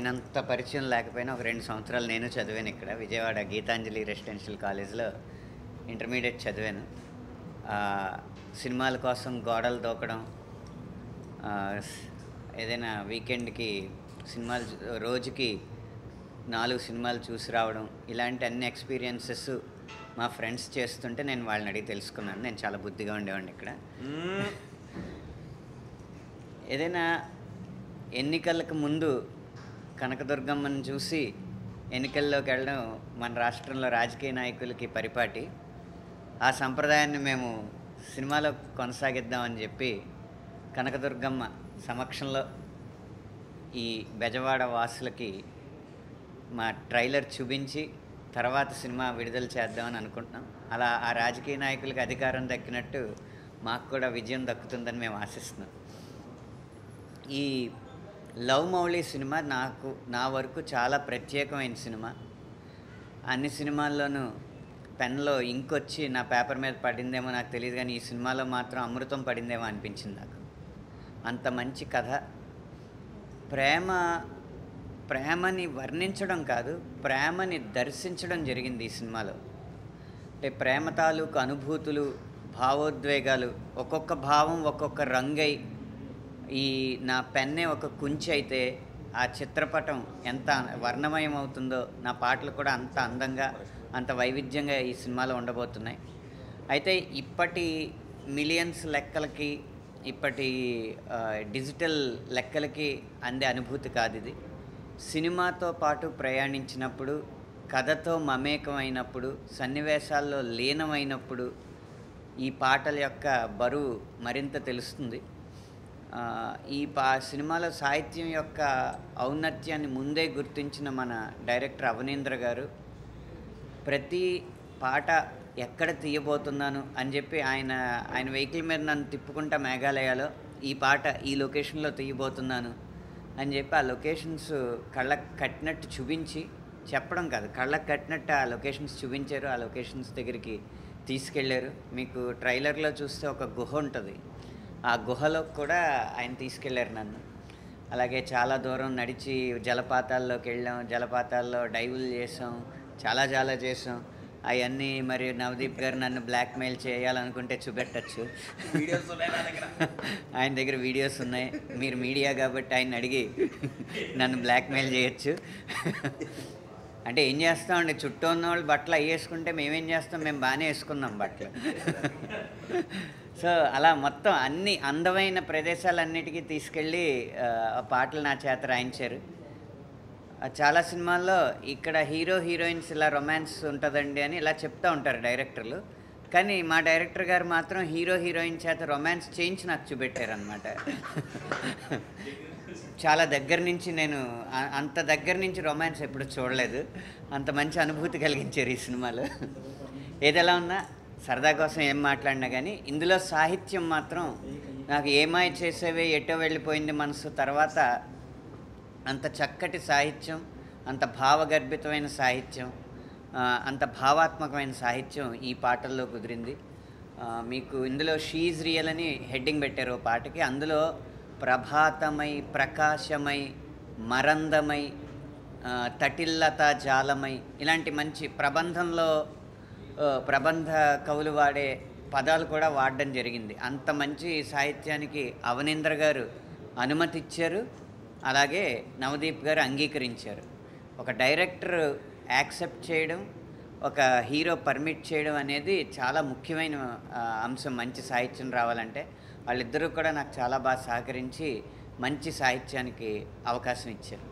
ఆయనంత పరిచయం లేకపోయినా ఒక 2 సంవత్సరాలు నేను చదివాను ఇక్కడ. విజయవాడ గీతాంజలి రెసిడెన్షియల్ కాలేజ్‌లో ఇంటర్మీడియేట్ చదివాను. ఆహ్, సినిమాల కోసం గోడలు దూకడం, స్ ఏదైనా వీకెండ్‌కి సినిమాలు రోజుకి 4 సినిమాలు చూసి రావడం, ఇలాంటి అన్ని ఎక్స్‌పీరియన్సెస్ మా ఫ్రెండ్స్ చేస్తుంటే నేను వాళ్ళని అడిగి తెలుసుకున్నాను. నేను చాలా బుద్ధిగా ఉండేవాడిని ఇక్కడ. ఏదైనా ఎన్నికలకు ముందు కనకదుర్గమ్మను చూసి ఎన్నికల్లోకి వెళ్ళడం మన రాష్ట్రంలో రాజకీయ నాయకులకి పరిపాటి. ఆ సంప్రదాయాన్ని మేము సినిమాలో కొనసాగిద్దామని చెప్పి కనకదుర్గమ్మ సమక్షంలో ఈ బెజవాడ వాసులకి మా ట్రైలర్ చూపించి తర్వాత సినిమా విడుదల చేద్దామని అనుకుంటున్నాం. అలా ఆ రాజకీయ నాయకులకి అధికారం దక్కినట్టు మాకు కూడా విజయం దక్కుతుందని మేము ఆశిస్తున్నాం. ఈ లవ్ మౌళి సినిమా నా వరకు చాలా ప్రత్యేకమైన సినిమా. అన్ని సినిమాల్లోనూ పెన్లో ఇంక్ వచ్చి నా పేపర్ మీద పడిందేమో నాకు తెలియదు, కానీ ఈ సినిమాలో మాత్రం అమృతం పడిందేమో అనిపించింది నాకు. అంత మంచి కథ. ప్రేమని వర్ణించడం కాదు, ప్రేమని దర్శించడం జరిగింది ఈ సినిమాలో. అంటే ప్రేమ తాలూకు అనుభూతులు, భావోద్వేగాలు, ఒక్కొక్క భావం ఒక్కొక్క రంగై, ఈ నా పెన్నే ఒక కుంచె అయితే ఆ చిత్రపటం ఎంత వర్ణమయం అవుతుందో నా పాటలు కూడా అంత అందంగా, అంత వైవిధ్యంగా ఈ సినిమాలో ఉండబోతున్నాయి. అయితే ఇప్పటి మిలియన్స్ లెక్కలకి, ఇప్పటి డిజిటల్ లెక్కలకి అందే అనుభూతి కాదు ఇది. సినిమాతో పాటు ప్రయాణించినప్పుడు, కథతో మమేకమైనప్పుడు, సన్నివేశాల్లో లీనమైనప్పుడు ఈ పాటల యొక్క బరువు మరింత తెలుస్తుంది. ఈ సినిమాలో సాహిత్యం యొక్క ఔన్నత్యాన్ని ముందే గుర్తించిన మన డైరెక్టర్ అవనీంద్ర గారు ప్రతి పాట ఎక్కడ తీయబోతున్నాను అని చెప్పి ఆయన వెహికల్ మీద నన్ను తిప్పుకుంటా మేఘాలయాలో ఈ పాట ఈ లొకేషన్లో తీయబోతున్నాను అని చెప్పి ఆ లొకేషన్స్ కళ్ళకు కట్టినట్టు చూపించి, చెప్పడం కాదు, కళ్ళకు కట్టినట్టు ఆ లొకేషన్స్ చూపించారు. ఆ లొకేషన్స్ దగ్గరికి తీసుకెళ్ళారు. మీకు ట్రైలర్లో చూస్తే ఒక గుహ ఉంటుంది, ఆ గుహలోకి కూడా ఆయన తీసుకెళ్ళారు నన్ను. అలాగే చాలా దూరం నడిచి జలపాతాల్లోకి వెళ్ళాం, జలపాతాల్లో డైవులు చేసాం, చాలా చేసాం. అవన్నీ మరి నవదీప్ గారు నన్ను బ్లాక్మెయిల్ చేయాలనుకుంటే చూపెట్టచ్చు. ఆయన దగ్గర వీడియోస్ ఉన్నాయి. మీరు మీడియా కాబట్టి ఆయన అడిగి నన్ను బ్లాక్మెయిల్ చేయొచ్చు. అంటే ఏం చేస్తామండి, చుట్టూ ఉన్న వాళ్ళు బట్టలు అయ్యేసుకుంటే మేమేం చేస్తాం, మేము బాగానే వేసుకున్నాం బట్టలు. సో అలా మొత్తం అన్ని అందమైన ప్రదేశాలన్నిటికీ తీసుకెళ్ళి పాటలు నా చేత రాయించారు. చాలా సినిమాల్లో ఇక్కడ హీరో హీరోయిన్స్ ఇలా రొమాన్స్ ఉంటుందండి అని ఇలా చెప్తూ ఉంటారు డైరెక్టర్లు, కానీ మా డైరెక్టర్ గారు మాత్రం హీరో హీరోయిన్ చేత రొమాన్స్ చేయించి నాకు చూపెట్టారనమాట. చాలా దగ్గర నుంచి నేను అంత దగ్గర నుంచి రొమాన్స్ ఎప్పుడు చూడలేదు. అంత మంచి అనుభూతి కలిగించారు ఈ సినిమాలో. ఏదెలా ఉన్నా సరదా కోసం ఏం మాట్లాడినా కానీ ఇందులో సాహిత్యం మాత్రం నాకు ఏమాయి చేసేవే ఎటో వెళ్ళిపోయింది మనసు తర్వాత అంత చక్కటి సాహిత్యం, అంత భావగర్భితమైన సాహిత్యం, అంత భావాత్మకమైన సాహిత్యం ఈ పాటల్లో కుదిరింది. మీకు ఇందులో షీజ్ రియల్ అని హెడ్డింగ్ పెట్టారు ఓ పాటకి. అందులో ప్రభాతమై, ప్రకాశమై, మరందమై, తటిల్లతా జాలమై ఇలాంటి మంచి ప్రబంధ కవులు వాడే పదాలు కూడా వాడడం జరిగింది. అంత మంచి సాహిత్యానికి అవనీంద్ర గారు అనుమతి ఇచ్చారు, అలాగే నవదీప్ గారు అంగీకరించారు. ఒక డైరెక్టర్ యాక్సెప్ట్ చేయడం, ఒక హీరో పర్మిట్ చేయడం అనేది చాలా ముఖ్యమైన అంశం మంచి సాహిత్యం రావాలంటే. వాళ్ళిద్దరూ కూడా నాకు చాలా బాగా సహకరించి మంచి సాహిత్యానికి అవకాశం ఇచ్చారు.